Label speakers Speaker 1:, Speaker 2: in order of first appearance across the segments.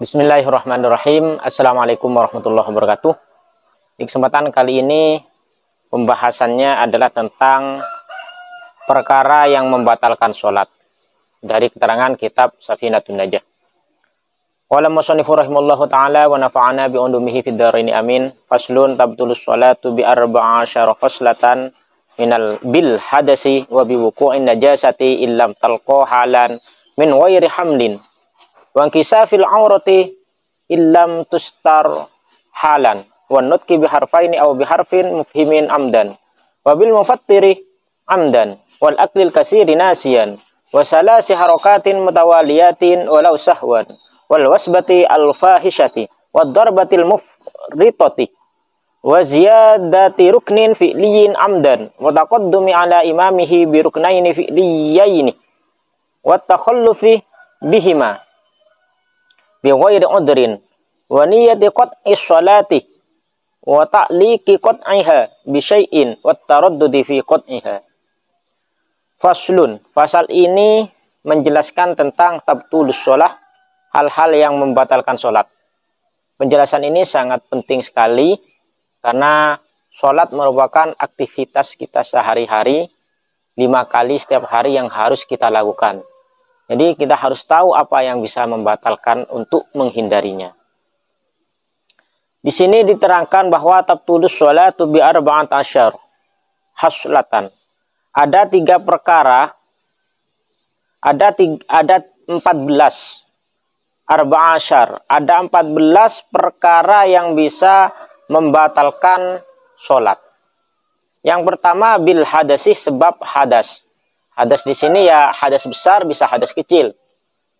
Speaker 1: Bismillahirrahmanirrahim. Assalamualaikum warahmatullahi wabarakatuh. Di kesempatan kali ini pembahasannya adalah tentang perkara yang membatalkan sholat dari keterangan kitab Safinatun Najah. Qala musannifu rahimallahu ta'ala wa nafa'ana bi ulumihi fid dharain amin. Faslun tabtulus sholatu bi arba'asyara faslatan minal bil hadasi wa bi wuqu'in najasati illam talqa halan min ghairi hamlin wa kisafil aurati illam tustar halan wa nutki biharfaini aw biharfin mufhimin amdan wa bil mufattiri amdan wal aklil kasiri nasiyan wa salasi harakatin mutawaliyatin walau sahwan wal wasbati al fahishati wad darbatil mufritati wa ziyadati ruknin fi'liyin amdan wa taqaddumi ala imamihi bi ruknaini fi'liyaini wa takhallufi bihima bi ghairi udrin wa niyyati qat'i sholati wa ta'liqi qat'iha bi syai'in wa taraddudi fi qat'iha. Faslun, pasal ini menjelaskan tentang tabtulus sholah, hal-hal yang membatalkan sholat. Penjelasan ini sangat penting sekali karena sholat merupakan aktivitas kita sehari-hari 5 kali setiap hari yang harus kita lakukan. Jadi kita harus tahu apa yang bisa membatalkan untuk menghindarinya. Di sini diterangkan bahwa tabtulus sholatu bi arba'at asyar haslatan. Ada 3 perkara, ada 14 arba'asyar, ada 14 perkara yang bisa membatalkan sholat. Yang pertama bil hadasi, sebab hadas. Hadas di sini ya hadas besar, bisa hadas kecil.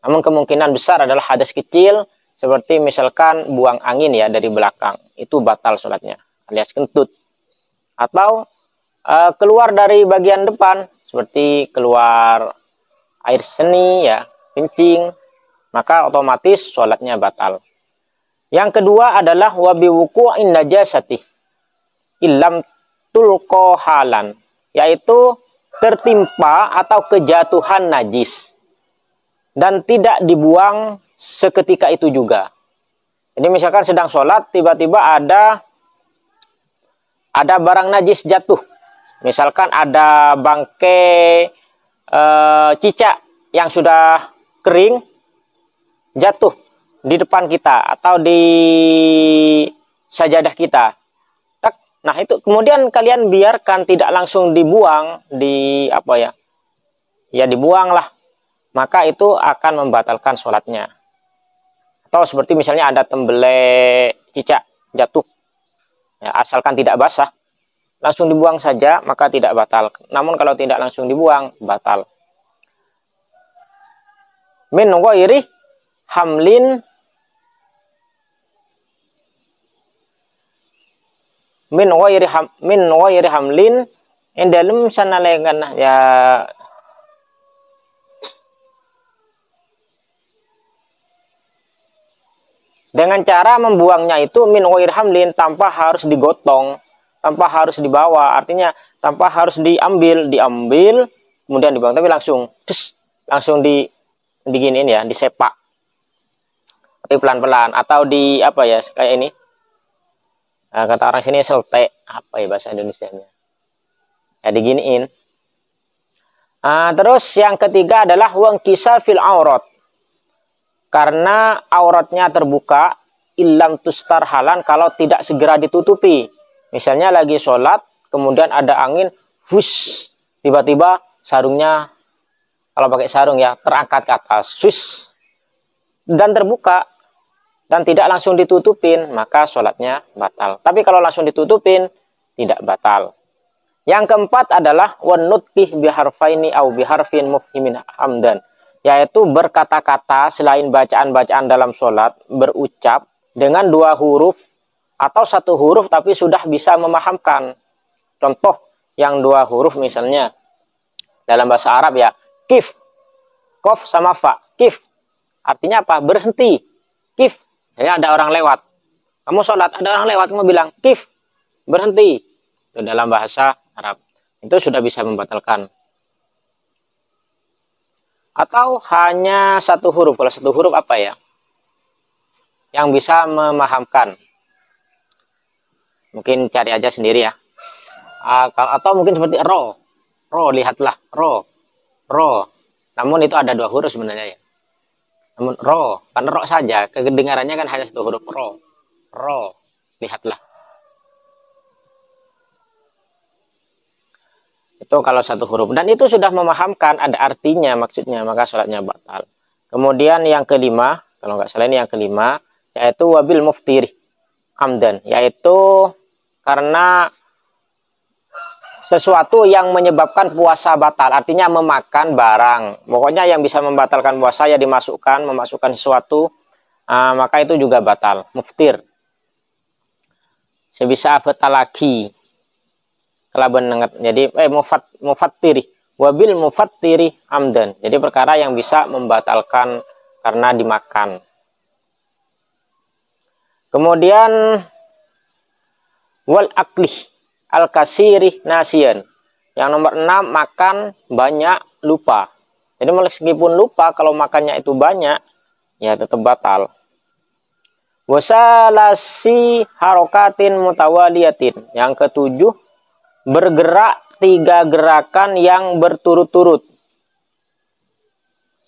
Speaker 1: Namun kemungkinan besar adalah hadas kecil, seperti misalkan buang angin ya dari belakang, itu batal sholatnya, alias kentut. Atau keluar dari bagian depan, seperti keluar air seni ya, kencing, maka otomatis sholatnya batal. Yang kedua adalah wabi wuqu'in najasati illam tulqa halan, yaitu tertimpa atau kejatuhan najis dan tidak dibuang seketika itu juga. Jadi misalkan sedang sholat, tiba-tiba ada barang najis jatuh. Misalkan ada bangkai cicak yang sudah kering jatuh di depan kita atau di sajadah kita. Nah itu kemudian kalian biarkan, tidak langsung dibuang, dibuang lah, maka itu akan membatalkan sholatnya. Atau seperti misalnya ada tembelek cicak jatuh, ya, asalkan tidak basah, langsung dibuang saja maka tidak batal. Namun kalau tidak langsung dibuang, batal. Min ghairi hamlin min ghairi hamlin indalum sanalegan ya, dengan cara membuangnya itu min ghairi hamlin, tanpa harus digotong, tanpa harus dibawa, artinya tanpa harus diambil kemudian dibuang, tapi langsung diginiin ya, disepak, tapi pelan-pelan, atau kayak ini. Nah, kata orang sini selte, bahasa Indonesianya? Ya diginiin. Terus yang ketiga adalah wangkisa fil aurat, karena auratnya terbuka, illam tustar halan, kalau tidak segera ditutupi. Misalnya lagi sholat, kemudian ada angin, wush, tiba-tiba sarungnya, kalau pakai sarung ya, terangkat ke atas, wush, dan terbuka, dan tidak langsung ditutupin, maka sholatnya batal. Tapi kalau langsung ditutupin, tidak batal. Yang keempat adalah wanutki biharfaini au biharfin mufhimin hamdan, yaitu berkata-kata selain bacaan-bacaan dalam sholat, berucap dengan 2 huruf atau 1 huruf tapi sudah bisa memahamkan. Contoh yang 2 huruf misalnya dalam bahasa Arab ya, kif, kof sama fa, kif, artinya apa? Berhenti, kif. Jadi ada orang lewat, kamu sholat, ada orang lewat, kamu bilang kif, berhenti. Itu dalam bahasa Arab, itu sudah bisa membatalkan. Atau hanya 1 huruf, kalau 1 huruf apa ya, yang bisa memahamkan. Mungkin cari aja sendiri ya. Atau mungkin seperti ro, lihatlah, ro. Namun itu ada 2 huruf sebenarnya ya. Namun ro, kan ro saja, kedengarannya kan hanya 1 huruf, ro, lihatlah. Itu kalau 1 huruf. Dan itu sudah memahamkan, ada artinya maksudnya, maka sholatnya batal. Kemudian yang kelima, kalau nggak salah ini yang kelima, yaitu wabil muftiri amdan, yaitu karena sesuatu yang menyebabkan puasa batal, artinya memakan barang. Pokoknya yang bisa membatalkan puasa ya memasukkan sesuatu, maka itu juga batal, muftir. Sebisa batal lagi. Jadi mufattiri, wabil mufattiri amdan. Jadi perkara yang bisa membatalkan karena dimakan. Kemudian wal aklih al-kasiri nasian. Yang nomor 6, makan banyak lupa. Jadi meskipun lupa, kalau makannya itu banyak, ya tetap batal. Wasalasi harokatin mutawaliyatin. Yang ketujuh, bergerak 3 gerakan yang berturut-turut.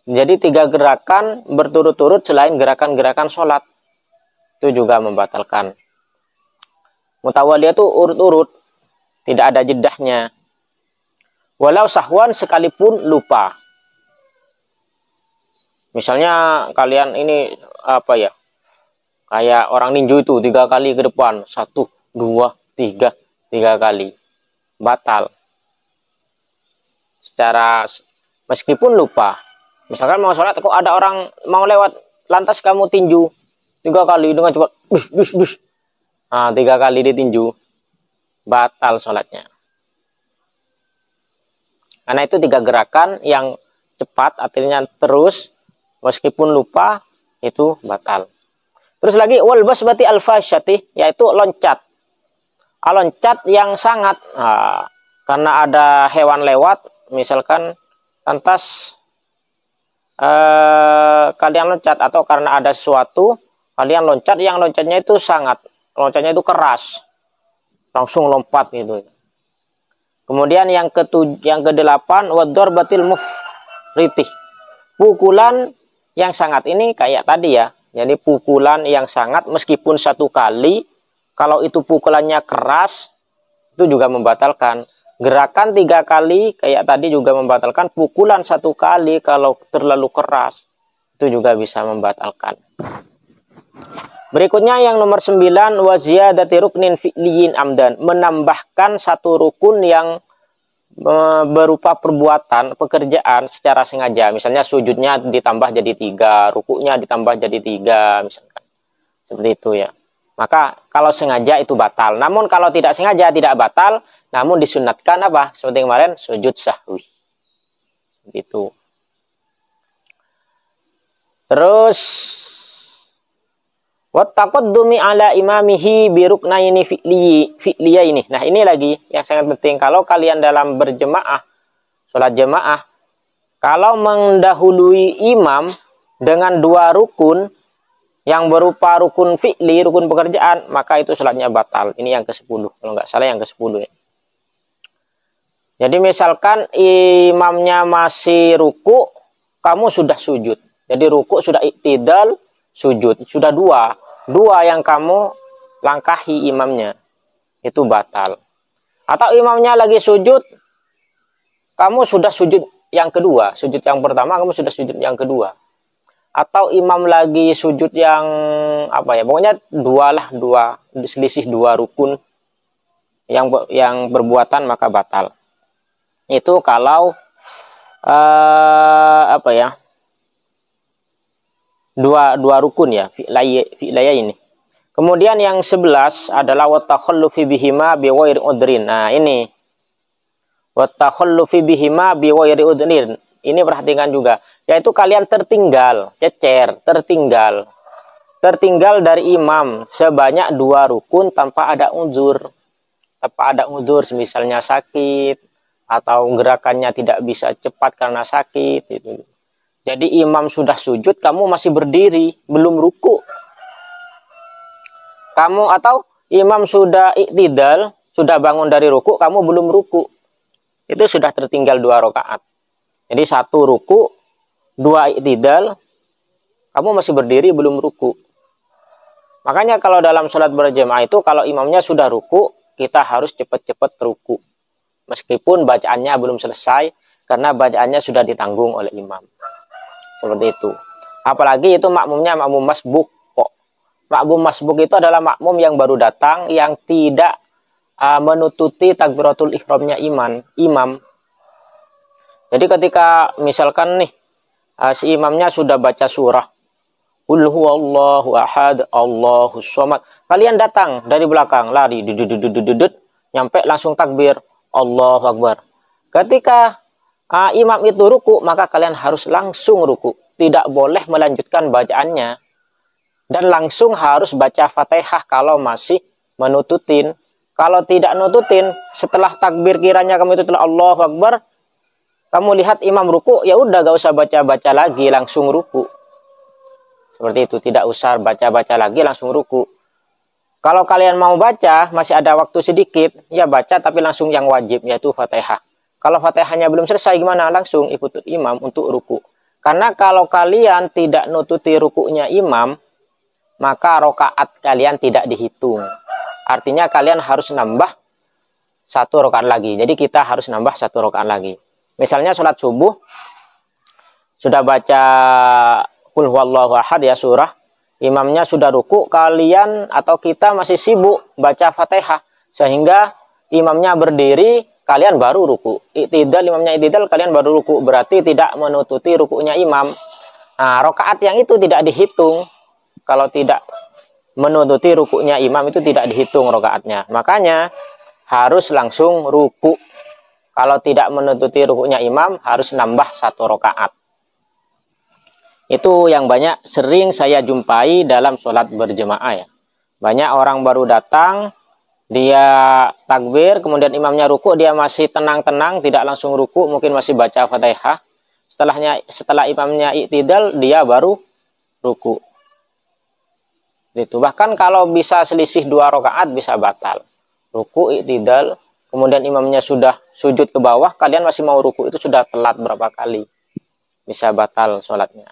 Speaker 1: Jadi 3 gerakan berturut-turut selain gerakan-gerakan sholat. Itu juga membatalkan. Mutawaliyah itu urut-urut, tidak ada jedahnya. Walau sahwan sekalipun lupa. Misalnya kalian ini kayak orang ninju itu 3 kali ke depan, 1, 2, 3 kali, batal. Meskipun lupa. Misalkan mau sholat, kok ada orang mau lewat, lantas kamu tinju 3 kali dengan cepat, dus. 3 kali ditinju, batal sholatnya. Karena itu 3 gerakan yang cepat, artinya terus, meskipun lupa, itu batal. Terus lagi, wal basbati al-fasyati, yaitu loncat. Loncat yang sangat, karena ada hewan lewat, misalkan, lantas kalian loncat, atau karena ada sesuatu, kalian loncat, yang loncatnya itu loncatnya itu keras, langsung lompat gitu. Kemudian yang ke-8, wadorbatil mufritih, pukulan yang sangat. Ini kayak tadi ya, jadi pukulan yang sangat meskipun 1 kali, kalau itu pukulannya keras, itu juga membatalkan. Gerakan 3 kali kayak tadi juga membatalkan. Pukulan 1 kali kalau terlalu keras, itu juga bisa membatalkan. Berikutnya yang nomor 9, waziyadati ruknin fi'liyin amdan, menambahkan 1 rukun yang berupa perbuatan, pekerjaan secara sengaja. Misalnya sujudnya ditambah jadi 3, rukuknya ditambah jadi 3, misalkan. Seperti itu ya. Maka kalau sengaja itu batal. Namun kalau tidak sengaja tidak batal, namun disunatkan apa? Seperti kemarin, sujud sahwi. Gitu. Terus wattaqaddumi ala imamihi biruknaini fi'liya ini. Nah, ini lagi yang sangat penting. Kalau kalian dalam berjemaah, sholat jemaah, kalau mendahului imam dengan 2 rukun yang berupa rukun fi'li, rukun pekerjaan, maka itu sholatnya batal. Ini yang ke-10, kalau nggak salah yang ke-10 ya. Jadi misalkan imamnya masih ruku, kamu sudah sujud. Jadi ruku sudah iktidal, sujud. Sudah 2 yang kamu langkahi imamnya. Itu batal. Atau imamnya lagi sujud, kamu sudah sujud yang kedua. Sujud yang pertama, kamu sudah sujud yang kedua. Atau imam lagi sujud yang pokoknya 2 selisih 2 rukun yang berbuatan, maka batal. Itu kalau 2 rukun ya, fi'laya ini. Kemudian yang 11 adalah watakhallufi bihima biwairi udrin. Nah, ini watakhallufi bihima biwairi udrin. Ini perhatikan juga, yaitu kalian tertinggal dari imam sebanyak 2 rukun tanpa ada uzur. Misalnya sakit atau gerakannya tidak bisa cepat karena sakit gitu. Jadi imam sudah sujud, kamu masih berdiri, belum ruku. kamu atau imam sudah iktidal, sudah bangun dari ruku, kamu belum ruku, itu sudah tertinggal 2 rakaat. Jadi 1 ruku, 2 iktidal, kamu masih berdiri belum ruku. Makanya kalau dalam sholat berjamaah itu, kalau imamnya sudah ruku, kita harus cepat-cepat ruku. Meskipun bacaannya belum selesai, karena bacaannya sudah ditanggung oleh imam. Seperti itu. Apalagi itu makmumnya makmum masbuk. Makmum masbuk itu adalah makmum yang baru datang, yang tidak menututi takbiratul ihramnya imam. Jadi ketika misalkan nih, si imamnya sudah baca surah, Qul huwallahu ahad, Allahus somad. Kalian datang dari belakang, lari, nyampe langsung takbir, Allahu Akbar. Ketika imam itu ruku, maka kalian harus langsung ruku. Tidak boleh melanjutkan bacaannya. Dan langsung harus baca Fatihah kalau masih menututin. Kalau tidak nututin, setelah takbir kiranya kamu itu telah Allahu Akbar, kamu lihat imam ruku, ya udah gak usah baca-baca lagi, langsung ruku. Seperti itu, tidak usah baca-baca lagi, langsung ruku. Kalau kalian mau baca, masih ada waktu sedikit, ya baca tapi langsung yang wajib, yaitu Fatihah. Kalau Fatihahnya belum selesai, gimana? Langsung ikut imam untuk ruku. Karena kalau kalian tidak nututi rukunya imam, maka rokaat kalian tidak dihitung. Artinya kalian harus nambah 1 rokaat lagi. Jadi kita harus nambah 1 rokaat lagi. Misalnya sholat subuh, sudah baca Qul huwallahu ahad ya surah, imamnya sudah ruku, kalian atau kita masih sibuk baca Fatihah, sehingga imamnya berdiri, kalian baru ruku. Iktidal, imamnya iktidal, kalian baru ruku. Berarti tidak menututi rukunya imam. Nah, rokaat yang itu tidak dihitung. Kalau tidak menututi rukunya imam itu tidak dihitung rokaatnya. Makanya harus langsung ruku. Kalau tidak menututi rukunya imam, harus nambah 1 rokaat. Itu yang banyak sering saya jumpai dalam sholat berjemaah ya. Banyak orang baru datang, dia takbir, kemudian imamnya ruku, dia masih tenang-tenang, tidak langsung ruku, mungkin masih baca Fatihah. Setelah imamnya iktidal, dia baru ruku. Itu bahkan kalau bisa selisih 2 rakaat bisa batal. Ruku, iktidal, kemudian imamnya sudah sujud ke bawah, kalian masih mau ruku, itu sudah telat berapa kali. Bisa batal sholatnya.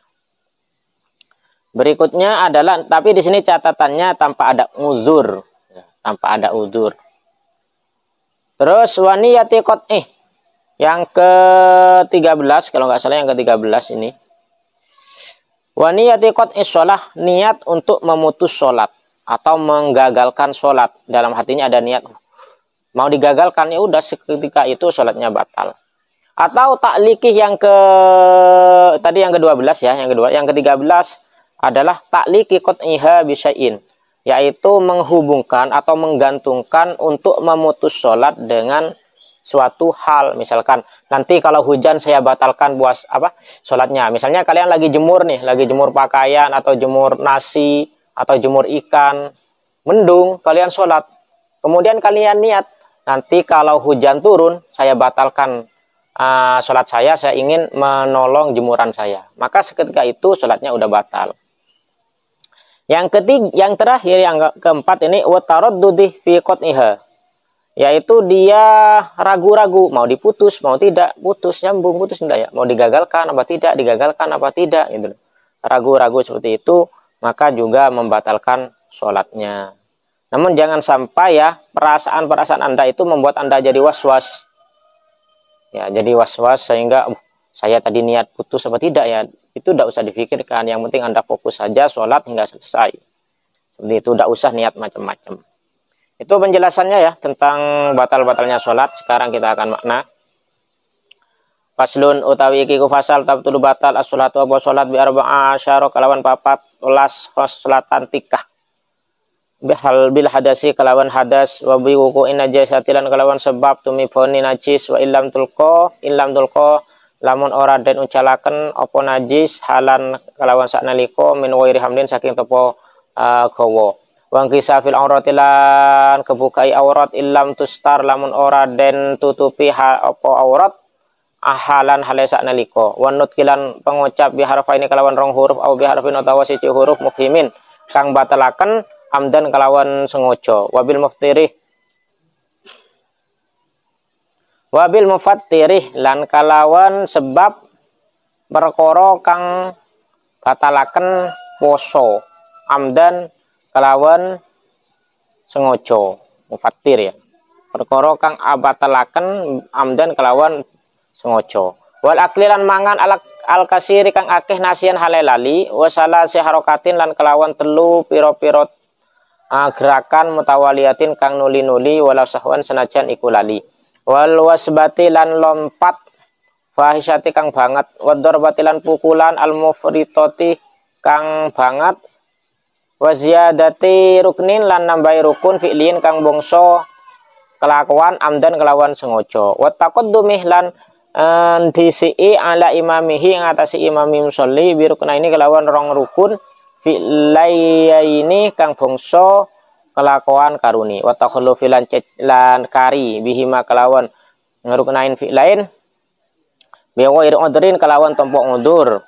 Speaker 1: Berikutnya adalah, tapi di sini catatannya tanpa ada uzur. Tanpa ada uzur. Terus waniyati qat'ih. Yang ke-13, kalau nggak salah yang ke-13 ini. Waniyati qat'is sholah, niat untuk memutus sholat atau menggagalkan sholat. Dalam hatinya ada niat mau digagalkan, ya udah seketika itu sholatnya batal. Atau taklikih yang tadi yang ke-12 ya, yang ke-13 adalah takliki qat'iha bisyai'in, yaitu menghubungkan atau menggantungkan untuk memutus sholat dengan suatu hal. Misalkan nanti kalau hujan saya batalkan sholatnya. Misalnya kalian lagi jemur nih, lagi jemur pakaian atau jemur nasi atau jemur ikan, mendung, kalian sholat, kemudian kalian niat nanti kalau hujan turun saya batalkan sholat saya ingin menolong jemuran saya, maka seketika itu sholatnya udah batal. Yang terakhir, yang keempat ini wataraddudi fi qat'iha, yaitu dia ragu-ragu mau diputus, mau tidak, putus, nyambung, putus, tidak ya, mau digagalkan apa tidak, digagalkan apa tidak, gitu. Ragu-ragu seperti itu, maka juga membatalkan sholatnya. Namun jangan sampai ya, perasaan-perasaan Anda itu membuat Anda jadi was-was. Ya, jadi was-was sehingga saya tadi niat putus apa tidak ya, itu tidak usah difikirkan. Yang penting Anda fokus saja sholat hingga selesai. Seperti itu, tidak usah niat macam-macam. Itu penjelasannya ya tentang batal-batalnya sholat. Sekarang kita akan makna. Faslun utawi iki ku fasal tabtul batal as-sholatu apa sholat bi arba'a asyara kalawan 14 khoslatan tikah. Bil hadasi kalawan hadas wa bi wuqu'in najasatilan kalawan sebab tumiboni najis wa illam tulqa lamun ora den ucalaken apa najis halan kalawan saknalika min ghairi hamlin saking topo gawa. Wa kisafil auratilan kebukai aurat illam tustar lamun ora den tutupi apa aurat ahalan hale saknalika. Wa nutkilan pengucap bi harfaini kalawan rong huruf au bi harfin utawa siji huruf mufhimin kang batalaken amdan kelawan sengojo. Wabil mufattirih lan kalawan sebab perkara kang batalaken poso amdan kelawan sengojo. Mufattir ya, perkara kang abatalaken amdan kelawan sengojo. Wal aklilan mangan al kasiri kang akeh nasian halelali wasala harokatin lan kelawan telu piro-piro gerakan mutawaliatin kang nuli-nuli walau sahwan senajan iku lali. Wal wasbati lan lompat fahisyati kang banget, wadarbati lan pukulan al mufritoti kang banget, waziyadati ruknin lan nambahi rukun fi'lin kang bangsa kelakuan amdan kelawan sengojo. Wa taqaddumih lan disi'i ala imamihi ngatasi imami musolli birukna ini kelawan rong rukun fi'laini kang bangsa kelakuan karuni. Wa takhallufi lan kari bihima kelawan ngeruknain fi'lain biwair udrin kelawan tompok ngudur.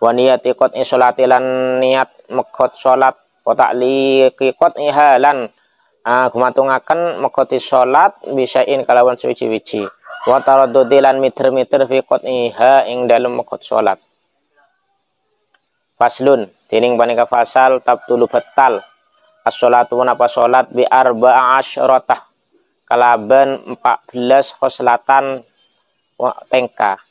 Speaker 1: Wa niyati qot isolati lan niat mekot salat wa ta'liqi qot ihalan gumatungaken mekoti salat bisain kelawan suci-wici. Wa taraddudi lan miter-miter fi qot iha ing dalem mekot salat. Faslun dening panika fasal tabtulu batal as-sholatu napa salat bi arba'asyratah kalaban 14 khoslatan tengka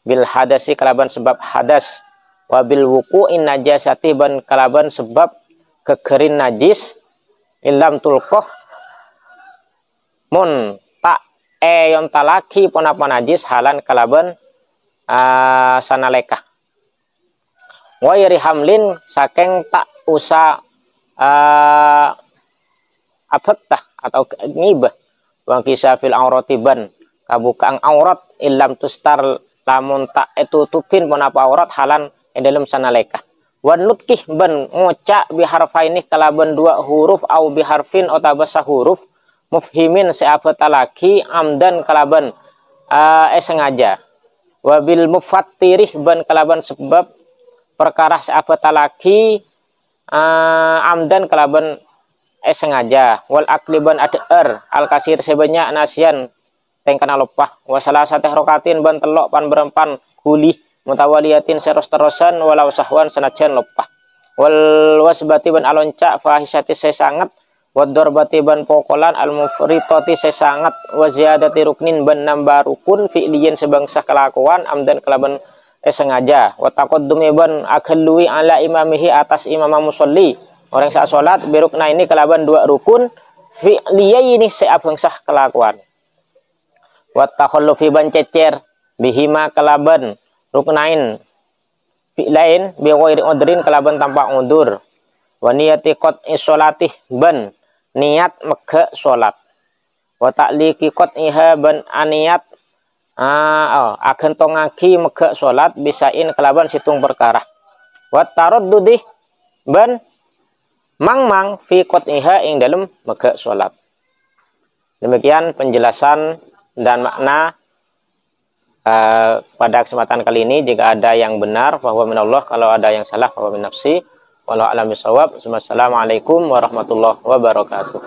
Speaker 1: bil hadasi kalaban sebab hadas wabil wuku'in najasati ban kalaban sebab kegerin najis ilam tulkoh mun tak yon talaki punapa najis halan kalaban sanaleka wa yari hamlin saking tak usah abattah atau ngibah wa kisafil auratiban kabukaan aurat ilam tustar lamun tak itu tupin punapa aurat halan ing dalem sanaleka. Wan nutkih ban ngocak biharfaini kalaban dua huruf au biharfin otabasa huruf mufhimin seabata lagi amdan kalaban sengaja. Wabil mufattirih ban kalaban sebab perkara seabata lagi amdan kalaban sengaja. Wal akliban adar al kasir sebanyak nasian tengkana lopah wasalah sateh rokatin ban telok pan berempan gulih mutawaliyatin seros-terosan walau sahwan senajan lopah. Wal wasbati ban alonca fahisati sesangat wadarbati ban pokolan al mufritati sesangat waziyadati ruknin ban nambah rukun fi'liyin sebangsa kelakuan amdan kelaban sengaja. Wa taqaddumi ban akalui ala imamihi atas imam musolli orang saat salat birukna ini kelaban dua rukun fi'liyin seabangsa kelakuan. Wa takhallufi ban cecer bihima kalaban ruknain fi'lain bi ghairi udrin kalaban tanpa udur. Wa niyati qot isolatih ban niat mega salat. Wa ta'liqi qot iha ban aniat agen tongaki mega salat bisain kalaban situng perkara. Wa taraddudi ban mang fi qot iha ing dalem mega salat. Demikian penjelasan dan makna pada kesempatan kali ini. Jika ada yang benar bahwa minallah, kalau ada yang salah bahwa min nafsi. Wallahu a'lam bishawab. Wassalamualaikum warahmatullahi wabarakatuh.